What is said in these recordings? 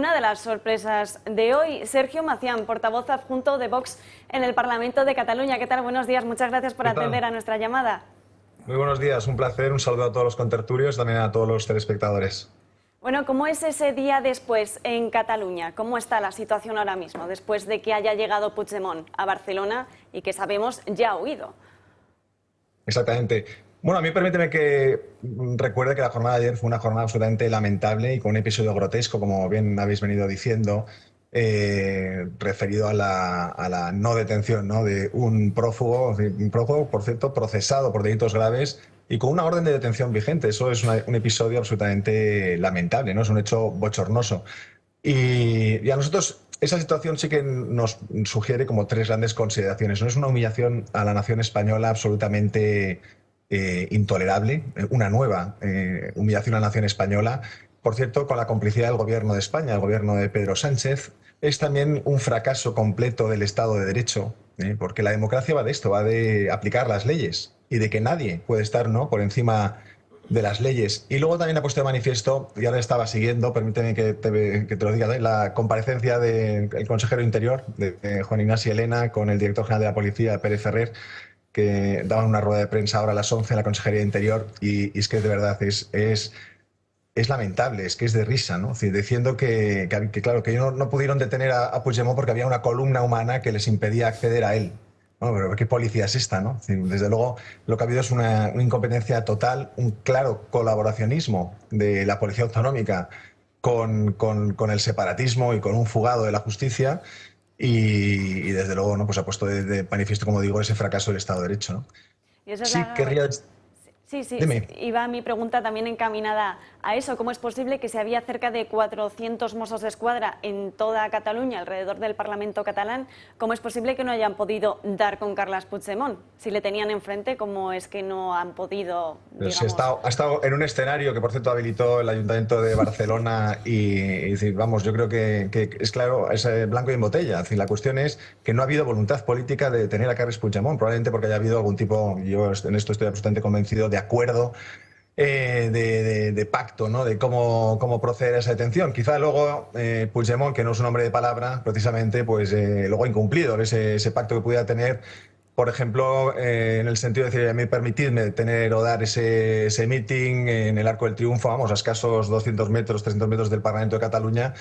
una de las sorpresas de hoy. Sergio Macián, portavoz adjunto de Vox en el Parlamento de Cataluña. ¿Qué tal? Buenos días, muchas gracias por atender a nuestra llamada. Muy buenos días, un placer, un saludo a todos los contertulios y también a todos los telespectadores. Bueno, ¿cómo es ese día después en Cataluña? ¿Cómo está la situación ahora mismo, después de que haya llegado Puigdemont a Barcelona y que sabemos ya ha huido? Exactamente. Bueno, a mí permíteme que recuerde que la jornada de ayer fue una jornada absolutamente lamentable y con un episodio grotesco, como bien habéis venido diciendo, referido a la no detención, ¿no?, de un prófugo, por cierto, procesado por delitos graves y con una orden de detención vigente. Eso es un episodio absolutamente lamentable, ¿no? Es un hecho bochornoso. Y a nosotros esa situación sí que nos sugiere como tres grandes consideraciones, ¿no? Es una humillación a la nación española absolutamente intolerable, una nueva humillación a la nación española, por cierto, con la complicidad del gobierno de España, el gobierno de Pedro Sánchez. Es también un fracaso completo del Estado de Derecho, porque la democracia va de esto, va de aplicar las leyes y de que nadie puede estar, ¿no?, por encima de las leyes. Y luego también ha puesto de manifiesto, y ahora estaba siguiendo, permíteme que te lo diga, la comparecencia del consejero Interior, de Juan Ignacio Elena, con el director general de la Policía, Pérez Ferrer, que daban una rueda de prensa ahora a las 11 en la Consejería de Interior, y es que de verdad es lamentable, es que es de risa, ¿no? Es decir, diciendo que claro, que no pudieron detener a Puigdemont porque había una columna humana que les impedía acceder a él. Bueno, pero ¿qué policía es esta, no? Es decir, desde luego, lo que ha habido es una incompetencia total, un claro colaboracionismo de la Policía Autonómica con el separatismo y con un fugado de la justicia. Y desde luego, ¿no?, pues ha puesto de manifiesto, como digo, ese fracaso del Estado de Derecho, ¿no? Y esa es Sí, querría... Sí, Dime. iba mi pregunta también encaminada a eso. ¿Cómo es posible que si había cerca de 400 Mossos de Escuadra en toda Cataluña, alrededor del Parlamento catalán, cómo es posible que no hayan podido dar con Carles Puigdemont? Si le tenían enfrente, ¿cómo es que no han podido, digamos... Sí, ha estado en un escenario que, por cierto, habilitó el Ayuntamiento de Barcelona y vamos, yo creo que es claro, es blanco y en botella. Es decir, la cuestión es que no ha habido voluntad política de detener a Carles Puigdemont, probablemente porque haya habido algún tipo, yo en esto estoy absolutamente convencido, de acuerdo, de pacto, ¿no?, de cómo proceder a esa detención. Quizá luego Puigdemont, que no es un hombre de palabra, precisamente, pues luego ha incumplido ese pacto que pudiera tener, por ejemplo, en el sentido de decir, a mí permitidme tener o dar ese meeting en el Arco del Triunfo, vamos, a escasos 200 metros, 300 metros del Parlamento de Cataluña,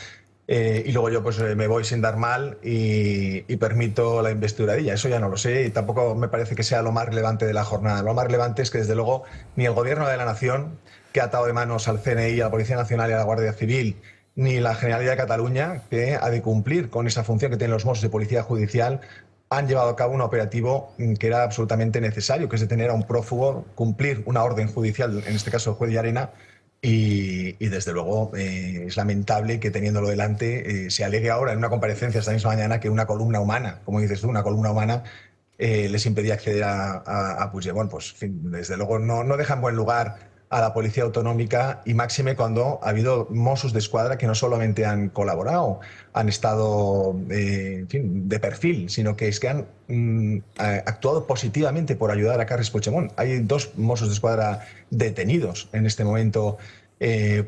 y luego yo pues me voy sin dar mal y permito la investidura de ella. Eso ya no lo sé y tampoco me parece que sea lo más relevante de la jornada. Lo más relevante es que, desde luego, ni el Gobierno de la Nación, que ha atado de manos al CNI, a la Policía Nacional y a la Guardia Civil, ni la Generalidad de Cataluña, que ha de cumplir con esa función que tienen los Mossos de Policía Judicial, han llevado a cabo un operativo que era absolutamente necesario, que es detener a un prófugo, cumplir una orden judicial, en este caso el juez de Llarena, y desde luego es lamentable que, teniéndolo delante, se alegue ahora en una comparecencia esta misma mañana que una columna humana, como dices tú, una columna humana, les impedía acceder a Puigdemont. Pues, en fin, desde luego no deja en buen lugar a la Policía Autonómica, y máxime cuando ha habido Mossos de Escuadra que no solamente han colaborado, han estado en fin, de perfil, sino que es que han actuado positivamente por ayudar a Carles Puigdemont. Hay 2 Mossos de Escuadra detenidos en este momento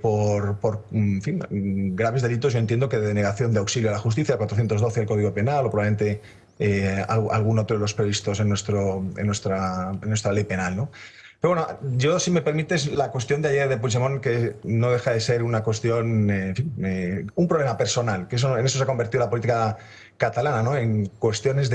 por en fin, graves delitos. Yo entiendo que de denegación de auxilio a la justicia, 412 del Código Penal, o probablemente algún otro de los previstos en nuestra ley penal, ¿no? Pero bueno, yo, si me permites, la cuestión de ayer de Puigdemont, que no deja de ser una cuestión, en fin, un problema personal, que en eso se ha convertido la política catalana, ¿no?, en cuestiones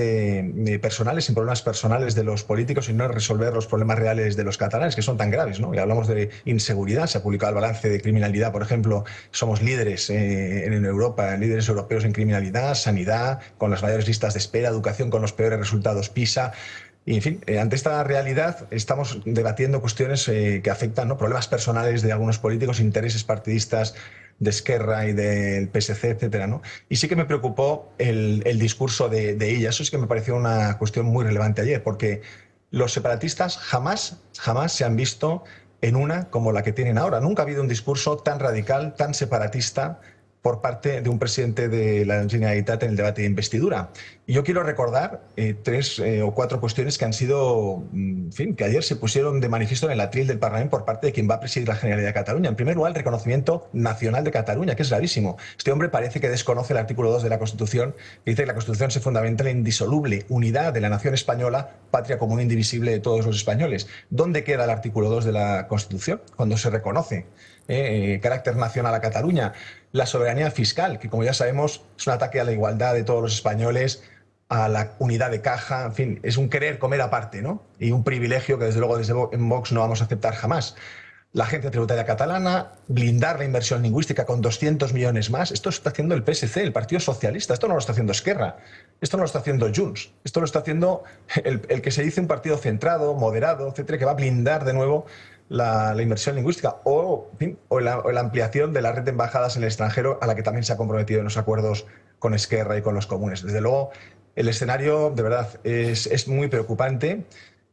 personales, en problemas personales de los políticos, y no en resolver los problemas reales de los catalanes, que son tan graves, ¿no? Y hablamos de inseguridad, se ha publicado el balance de criminalidad, por ejemplo, somos líderes en Europa, líderes europeos en criminalidad, sanidad, con las mayores listas de espera, educación con los peores resultados PISA. Y, en fin, ante esta realidad estamos debatiendo cuestiones que afectan, ¿no?, problemas personales de algunos políticos, intereses partidistas de Esquerra y del PSC, etcétera, ¿no? Y sí que me preocupó el discurso de ella. Eso sí que me pareció una cuestión muy relevante ayer, porque los separatistas jamás se han visto en una como la que tienen ahora. Nunca ha habido un discurso tan radical, tan separatista, por parte de un presidente de la Generalitat en el debate de investidura. Y yo quiero recordar 3 o 4 cuestiones que han sido, en fin, que ayer se pusieron de manifiesto en el atril del Parlamento por parte de quien va a presidir la Generalidad de Cataluña. En primer lugar, el reconocimiento nacional de Cataluña, que es gravísimo. Este hombre parece que desconoce el artículo 2 de la Constitución, que dice que la Constitución se fundamenta en la indisoluble unidad de la nación española, patria común indivisible de todos los españoles. ¿Dónde queda el artículo 2 de la Constitución cuando se reconoce carácter nacional a Cataluña? La soberanía fiscal, que como ya sabemos es un ataque a la igualdad de todos los españoles, a la unidad de caja, en fin, es un querer comer aparte, ¿no? Y un privilegio que desde luego en Vox no vamos a aceptar jamás. La agencia tributaria catalana, blindar la inversión lingüística con 200 millones más. Esto está haciendo el PSC, el Partido Socialista. Esto no lo está haciendo Esquerra. Esto no lo está haciendo Junts. Esto lo está haciendo el que se dice un partido centrado, moderado, etcétera, que va a blindar de nuevo la inversión lingüística o la ampliación de la red de embajadas en el extranjero, a la que también se ha comprometido en los acuerdos con Esquerra y con los comunes. Desde luego, el escenario de verdad es muy preocupante,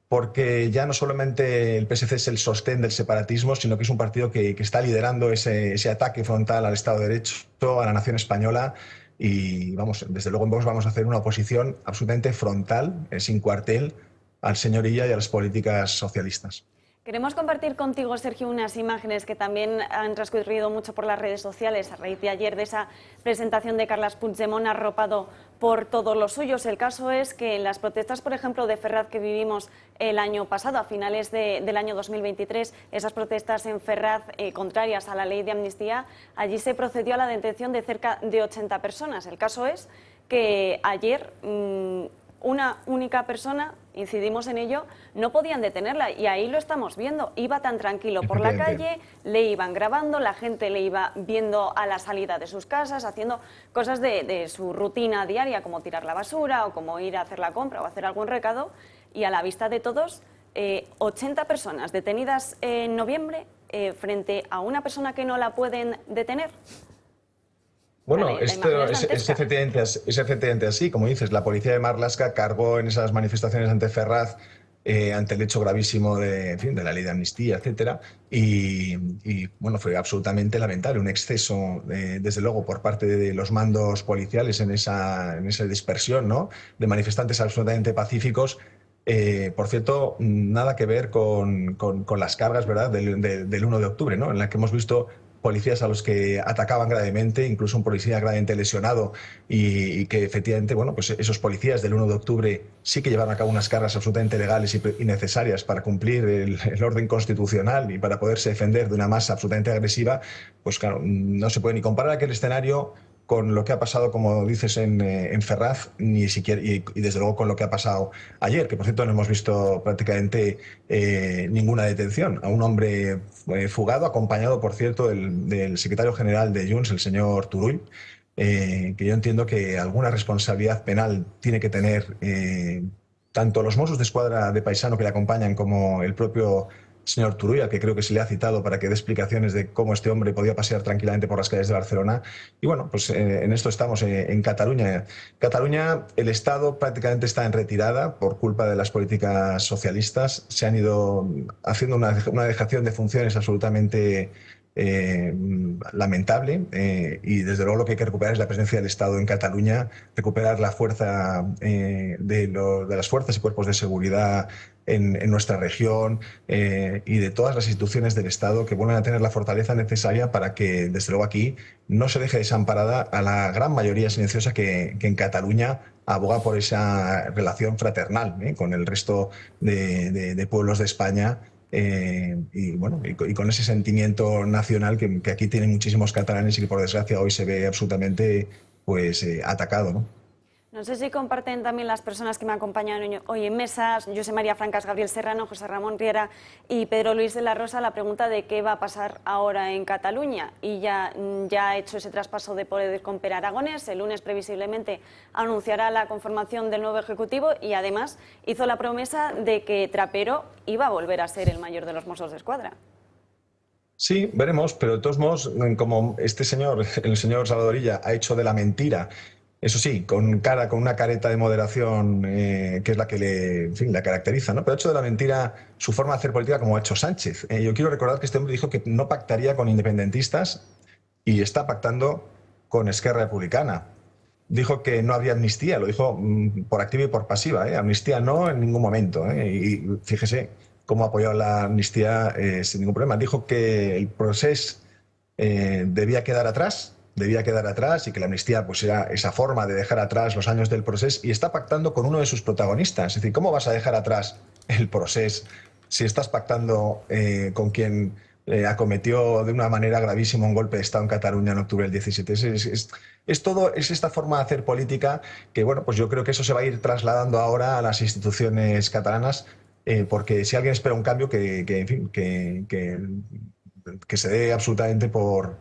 porque ya no solamente el PSC es el sostén del separatismo, sino que es un partido que está liderando ese ataque frontal al Estado de Derecho, a la nación española. Y vamos, desde luego en Vox vamos a hacer una oposición absolutamente frontal, sin cuartel, al señor Illa y a las políticas socialistas. Queremos compartir contigo, Sergio, unas imágenes que también han transcurrido mucho por las redes sociales a raíz de ayer, de esa presentación de Carles Puigdemont arropado por todos los suyos. El caso es que en las protestas, por ejemplo, de Ferraz que vivimos el año pasado, a finales del año 2023, esas protestas en Ferraz contrarias a la ley de amnistía, allí se procedió a la detención de cerca de 80 personas. El caso es que ayer una única persona, incidimos en ello, no podían detenerla y ahí lo estamos viendo. Iba tan tranquilo por la calle, le iban grabando, la gente le iba viendo a la salida de sus casas, haciendo cosas de su rutina diaria, como tirar la basura o como ir a hacer la compra o hacer algún recado, y a la vista de todos, 80 personas detenidas en noviembre frente a una persona que no la pueden detener. Bueno, esto es efectivamente así. Como dices, la policía de Marlaska cargó en esas manifestaciones ante Ferraz, ante el hecho gravísimo de la ley de amnistía, etcétera, y bueno, fue absolutamente lamentable, un exceso, desde luego, por parte de los mandos policiales en esa dispersión, ¿no?, de manifestantes absolutamente pacíficos. Por cierto, nada que ver con las cargas, ¿verdad?, del 1 de octubre, ¿no?, en la que hemos visto policías a los que atacaban gravemente, incluso un policía gravemente lesionado, y que efectivamente, bueno, pues esos policías del 1 de octubre sí que llevaron a cabo unas cargas absolutamente legales y necesarias para cumplir el orden constitucional y para poderse defender de una masa absolutamente agresiva. Pues claro, no se puede ni comparar aquel escenario con lo que ha pasado, como dices, en Ferraz, ni siquiera, y desde luego con lo que ha pasado ayer, que por cierto no hemos visto prácticamente ninguna detención. A un hombre fugado, acompañado, por cierto, del secretario general de Junts, el señor Turull, que yo entiendo que alguna responsabilidad penal tiene que tener tanto los Mossos d'Esquadra de paisano que le acompañan como el propio señor Turull, que creo que se le ha citado para que dé explicaciones de cómo este hombre podía pasear tranquilamente por las calles de Barcelona. Y bueno, pues en esto estamos en Cataluña. Cataluña, el Estado prácticamente está en retirada por culpa de las políticas socialistas. Se han ido haciendo una dejación de funciones absolutamente lamentable, y desde luego lo que hay que recuperar es la presencia del Estado en Cataluña, recuperar la fuerza de las fuerzas y cuerpos de seguridad en nuestra región, y de todas las instituciones del Estado que vuelvan a tener la fortaleza necesaria para que, desde luego, aquí no se deje desamparada a la gran mayoría silenciosa que en Cataluña aboga por esa relación fraternal con el resto de pueblos de España. Y bueno, y con ese sentimiento nacional que aquí tienen muchísimos catalanes y que por desgracia hoy se ve absolutamente atacado, ¿no? No sé si comparten también las personas que me acompañan hoy en mesas, José María Francas, Gabriel Serrano, José Ramón Riera y Pedro Luis de la Rosa, la pregunta de qué va a pasar ahora en Cataluña. Y ya ha hecho ese traspaso de poder con Pere Aragonés. El lunes previsiblemente anunciará la conformación del nuevo Ejecutivo y además hizo la promesa de que Trapero iba a volver a ser el mayor de los Mossos d'Esquadra. Sí, veremos, pero de todos modos, como el señor Salvador Illa, ha hecho de la mentira, eso sí, con una careta de moderación que es la que la caracteriza, ¿no? Pero ha hecho de la mentira su forma de hacer política, como ha hecho Sánchez. Yo quiero recordar que este hombre dijo que no pactaría con independentistas y está pactando con Esquerra Republicana. Dijo que no había amnistía, lo dijo por activa y por pasiva, ¿eh? Amnistía no en ningún momento, ¿eh? Y fíjese cómo apoyó la amnistía sin ningún problema. Dijo que el proceso debía quedar atrás y que la amnistía pues era esa forma de dejar atrás los años del proceso, y está pactando con uno de sus protagonistas. Es decir, ¿cómo vas a dejar atrás el proceso si estás pactando con quien acometió de una manera gravísima un golpe de Estado en Cataluña en octubre del 17? Es esta forma de hacer política que, bueno, pues yo creo que eso se va a ir trasladando ahora a las instituciones catalanas, porque si alguien espera un cambio, en fin, que se dé absolutamente por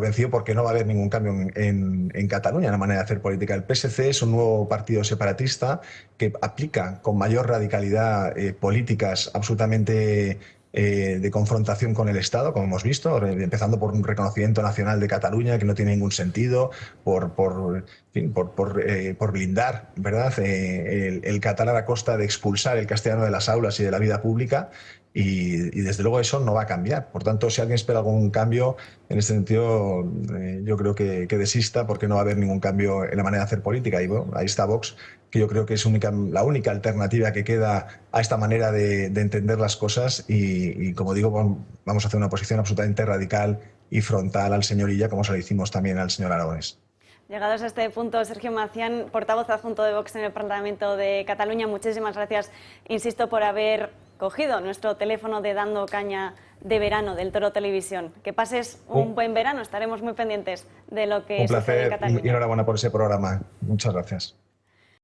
vencido, porque no va a haber ningún cambio en Cataluña en la manera de hacer política. El PSC es un nuevo partido separatista que aplica con mayor radicalidad políticas absolutamente de confrontación con el Estado, como hemos visto, empezando por un reconocimiento nacional de Cataluña que no tiene ningún sentido, por blindar, ¿verdad?, el catalán a costa de expulsar el castellano de las aulas y de la vida pública. Y desde luego eso no va a cambiar. Por tanto, si alguien espera algún cambio en este sentido, yo creo que desista, porque no va a haber ningún cambio en la manera de hacer política. Y bueno, ahí está Vox, que yo creo que es la única alternativa que queda a esta manera de entender las cosas. Y como digo, vamos a hacer una posición absolutamente radical y frontal al señor Illa, como se lo hicimos también al señor Aragonés. Llegados a este punto, Sergio Macián, portavoz adjunto de Vox en el Parlamento de Cataluña, muchísimas gracias, insisto, por haber cogido nuestro teléfono de Dando Caña de verano del Toro Televisión. Que pases un buen verano, estaremos muy pendientes de lo que sucede en Cataluña. Un placer y enhorabuena por ese programa. Muchas gracias.